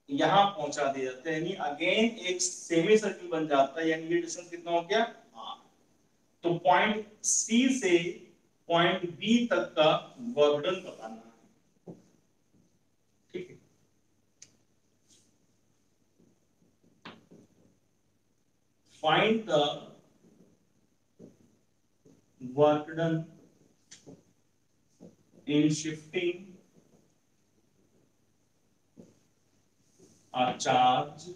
यहां पहुंचा दिया जाता है, यानी अगेन एक सेमी सर्किल बन जाता है, यानी ये डिस्टेंस कितना हो गया आर। तो पॉइंट सी से पॉइंट बी तक का वर्क डन बताना है। ठीक है, find the work done in shifting a charge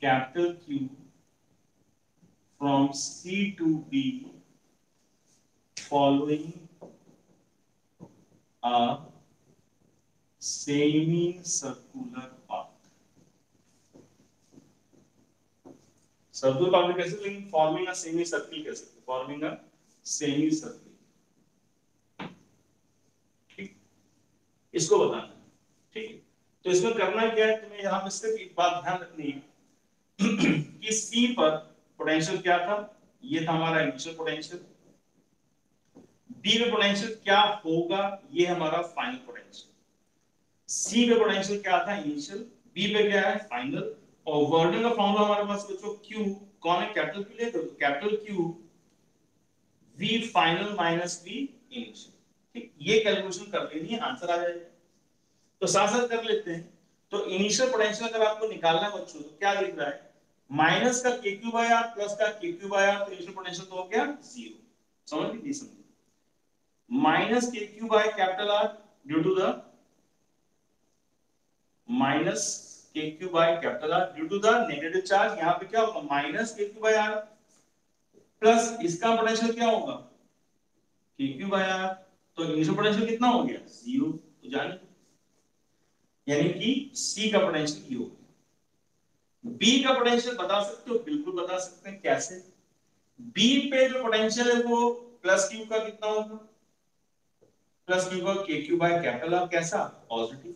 capital Q from C to B following a semicircular path. Circular path में कैसे लिखेंगे? फॉर्मिंग अ सेमी सर्किल कैसे? फॉर्मिंग अ सेमी सर्किल, ठीक, इसको बताना है। ठीक है, तो इसमें करना क्या है, तुम्हें यहां पे सिर्फ एक बात ध्यान रखनी है कि सी पर पोटेंशियल क्या था, ये था हमारा इनिशियल पोटेंशियल। बी पे पोटेंशियल क्या होगा, ये हमारा फाइनल पोटेंशियल। सी पे पोटेंशियल क्या था, इनिशियल। बी पे क्या है, फाइनल। और वर्डन का फॉर्मूला हमारे पास बच्चों क्यू कौन है, कैपिटल क्यू ले, capital Q V final minus V initial. ठीक, ये कैलकुलेशन कर लेनी है, आंसर आ जाएगा। तो साथ साथ कर लेते हैं। तो इनिशियल पोटेंशियल अगर आपको निकालना है बच्चों, तो क्या दिख रहा है, माइनस का K Q by R plus का के क्यू बाय आर, तो इनिशियल पोटेंशियल तो हो गया जीरो। समझ लीजिए, समझिए, minus K Q by capital R due to the minus K Q by capital R due to the negative charge. यहां पे क्या होगा, minus K Q by R plus इसका पोटेंशियल क्या होगा, के क्यू बाय आर। तो initial potential कितना हो गया, जीरो। तो जानिए, यानी कि सी का पोटेंशियल ये हो गया। बी का पोटेंशियल बता सकते हो, बिल्कुल बता सकते हैं। कैसे? बी पे जो पोटेंशियल है वो प्लस क्यू का कितना होगा, प्लस क्यू का K Q by capital R, कैसा, पॉजिटिव।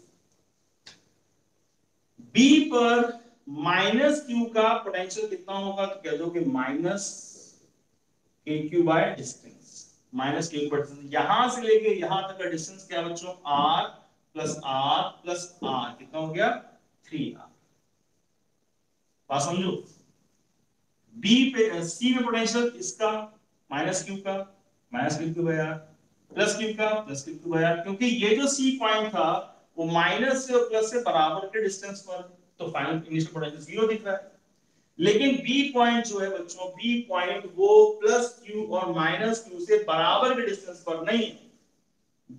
बी पर माइनस क्यू का पोटेंशियल कितना होगा, तो कह दो कि minus K Q by distance, minus K Q by distance. यहां से लेके यहां तक का डिस्टेंस क्या बच्चों, R plus R plus R, कितना हो गया, 3r। बात समझो, बी पे सी में पोटेंशियल इसका माइनस क्यू का, minus Q Q by R, plus Q का, plus Q Q by R. क्योंकि ये जो सी पॉइंट था वो माइनस से और प्लस से बराबर के डिस्टेंस पर, तो फाइनल इनिशियल पोटेंशियल जीरो दिख रहा है। लेकिन बी पॉइंट जो है बच्चों, बी पॉइंट वो प्लस क्यू और माइनस क्यू से बराबर के डिस्टेंस पर नहीं है।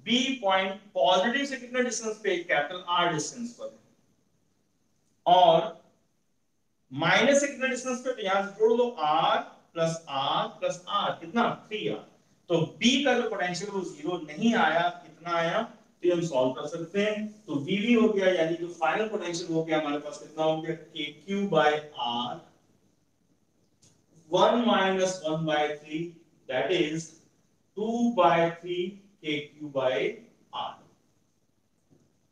बी पॉइंट पॉजिटिव से कितना डिस्टेंस पे, कैपिटल आर डिस्टेंस पर है, और माइनस से कितना डिस्टेंस पे, तो यहां से जोड़ दो आर प्लस आर, कितना, 3r। तो बी का जो पोटेंशियल वो जीरो नहीं आया, कितना आया, तो ये हम सॉल्व कर सकते हैं। तो वी हो गया, यानी जो फाइनल पोटेंशियल हो गया हमारे पास, कितना हो गया, के Q by are 1 minus 1 by 3, that is 2 by 3 k q by r।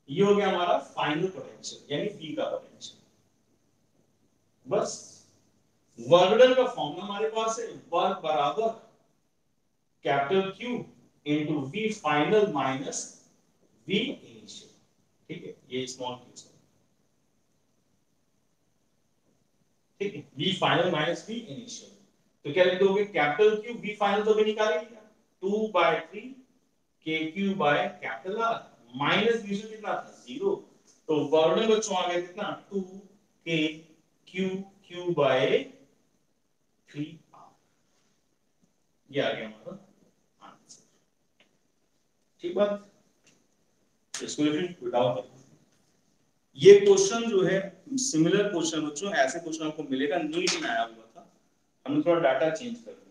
ये हो गया हमारा फाइनल पोटेंशियल, यानी V का पोटेंशियल। बस, वर्क डन का फॉर्मूला हमारे पास है, वर्क बराबर capital Q into V final minus V initial. ठीक है, ये स्मॉल q है, ठीक है, V final minus V initial. तो क्या लिख दोगे, कैपिटल Q V फाइनल तो भी निकाल ही लिया, 2 by 3 K Q by capital R, minus बीच में कितना था, जीरो। तो वर्क डन बच्चों आ गया कितना, 2 के क्यू क्यू बाय 3r। ये आ गया हमारा आंसर। ठीक बात, इसको लिखें विदाउट। ये क्वेश्चन जो है सिमिलर क्वेश्चन बच्चों, ऐसे क्वेश्चन आपको मिलेगा, नीट में आया हुआ था, हमने थोड़ा डाटा चेंज कर दिया।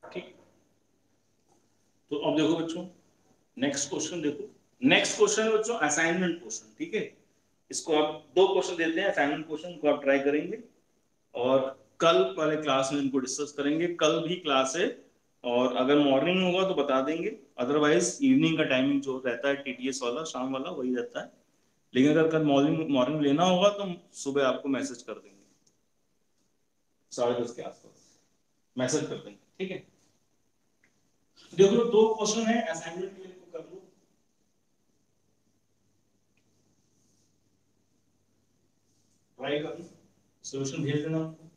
ठीक, तो अब देखो बच्चों, नेक्स्ट क्वेश्चन देखो। नेक्स्ट क्वेश्चन है बच्चों असाइनमेंट क्वेश्चन। ठीक है, इसको आप दो क्वेश्चन देते हैं असाइनमेंट क्वेश्चन को आप ट्राई करेंगे, और कल वाले क्लास में इनको डिस्कस करेंगे। कल भी क्लास है, और अगर मॉर्निंग होगा तो बता देंगे, अदरवाइज इवनिंग का टाइमिंग जो रहता है टीटीएस वाला शाम वाला वही रहता है। लेकिन अगर कल मॉर्निंग मॉर्निंग लेना होगा तो सुबह आपको मैसेज कर देंगे, 10:30 के आसपास मैसेज कर देंगे। ठीक है, देख लो दो क्वेश्चन है असाइनमेंट के लिए, तो कर लो, ट्राई कर लो, सोल्यूशन भेज देना हमको।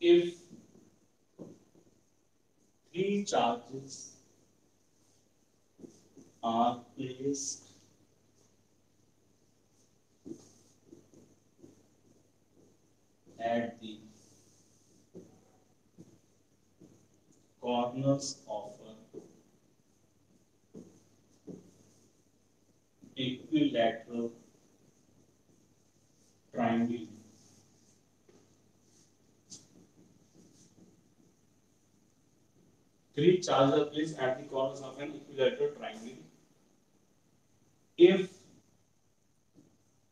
If three charges are placed at the corners of an equilateral triangle, three charges are placed at the corners of an equilateral triangle. If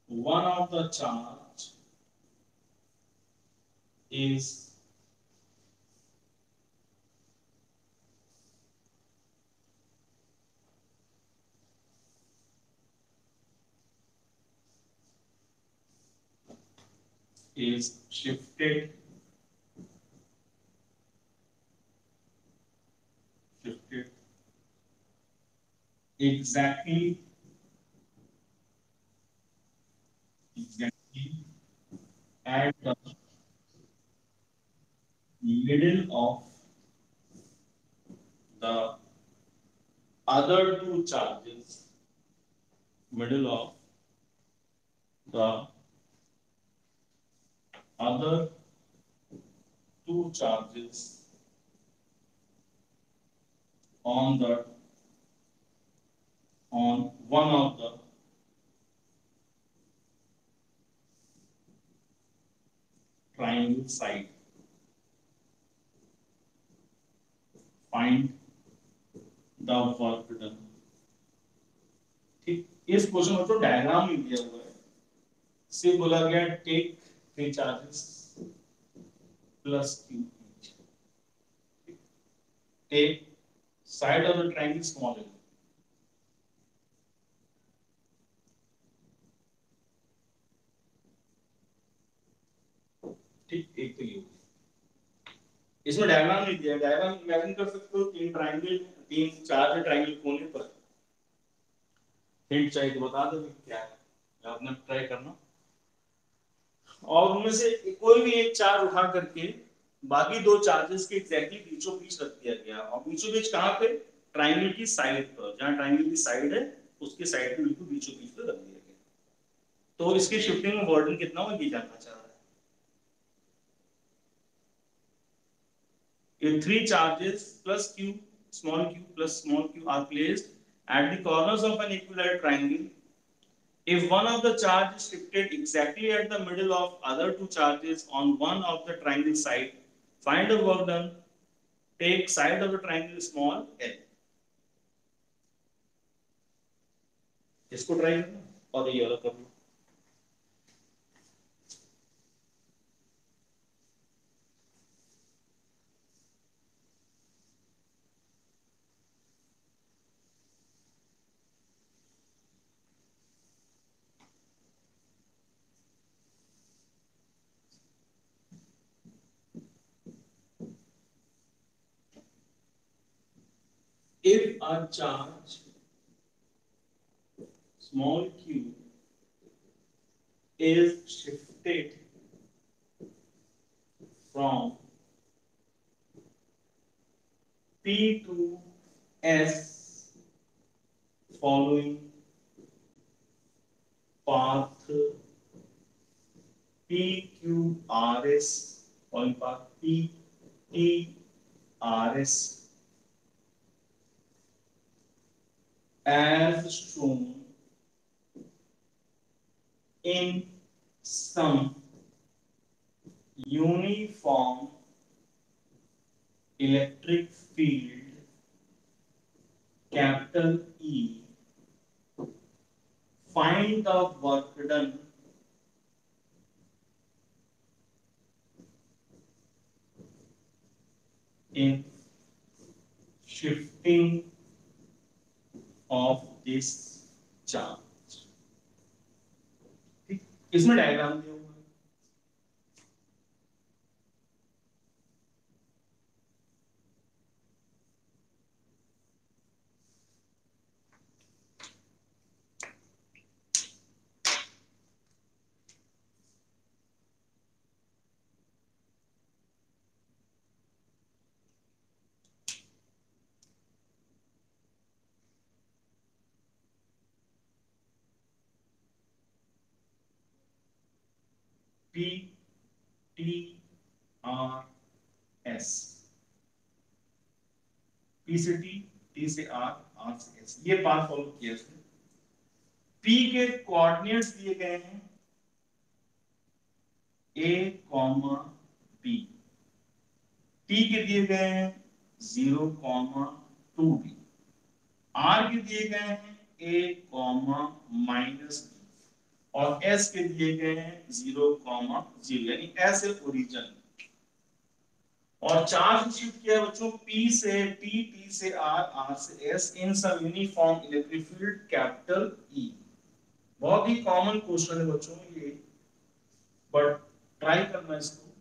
one of the charge is shifted exactly at the middle of the other two charges, middle of the other two charges on the on one of the triangle side. Find the work done. ठीक, इस question में तो diagram भी दिया हुआ है, से बोला गया take three charges plus Q, take side of the triangle small, ठीक, एक तो ये इसमें डायग्राम नहीं दिया, डायग्राम इमेजिन कर सकते हो, तीन ट्रायंगल, तीन चार ट्रायंगल कोने पर, हिंट चाहिए तो बता दो क्या है, आपने ट्राई करना, और उनमें से कोई भी एक चार्ज उठा करके बाकी दो चार्जेस के एग्जैक्टली बीचों बीच रख दिया गया, और बीचों बीच कहां पे, ट्रायंगल की साइड पर, जहां ट्रायंगल की साइड है उसके साइड पे बिल्कुल बीचों बीच पे रख दिया गया। तो इसकी शिफ्टिंग में वर्डन कितना हो ये जानना चाह रहा है। If three charges plus q plus small q are placed at the corners of an equilateral triangle, If one of the charge is shifted exactly at the middle of other two charges on one of the triangle side, find the work done. Take side of the triangle small l. इसको try करना और ये वाला कर लो. If a charge small q is shifted from P to S following path PQRS, following path PTRS as shown in some uniform electric field capital E, find the work done in shifting of this charge. ठीक, इसमें diagram दिया हुआ है. P T R S, P से T, T से R, R से S, ये path follow किया इसने. P के कोऑर्डिनेट्स दिए गए हैं A, B. T के दिए गए हैं 0, 2B. R के दिए गए हैं A, -B. और S के दिए गए हैं 0, 0, यानी S है ओरिजिन. और चार्ज शिफ्ट किया बच्चों P से T, T से R, R से S इन सब uniform electric field capital E. बहुत ही कॉमन क्वेश्चन है बच्चों ये, बट ट्राई करना इसको.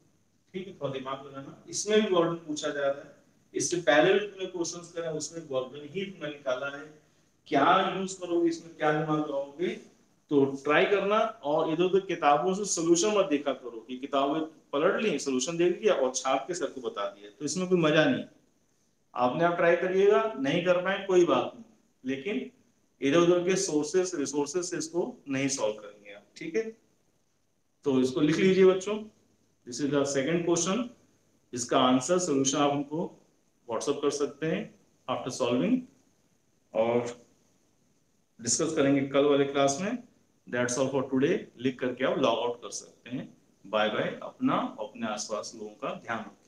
ठीक है, थोड़ा दिमाग लगाना. इसमें भी वर्डन पूछा जा रहा है. इससे पहले भी तुमने क्वेश्चंस करे उसमें वर्डन ही तुमने निकाला है. क्या यूज करोगे इसमें, क्या दिमाग लगाओगे, तो ट्राई करना. और इधर उधर किताबों से सोल्यूशन मत देखा करो कि किताबें पलट ली, सोल्यूशन देख लिया और छाप के सर को बता दिया, तो इसमें कोई मजा नहीं. आपने आप ट्राई करिएगा, नहीं कर पाए कोई बात नहीं, लेकिन इधर उधर के सोर्सेस रिसोर्सेज से इसको नहीं सॉल्व करेंगे आप. ठीक है, तो इसको लिख लीजिए बच्चों. This is the second question. इसका आंसर सोल्यूशन आप हमको व्हाट्सएप कर सकते हैं आफ्टर सॉल्विंग, और डिस्कस करेंगे कल वाले क्लास में. That's all for today. लिख करके आप लॉग आउट कर सकते हैं. Bye bye. अपना अपने आसपास लोगों का ध्यान रखें.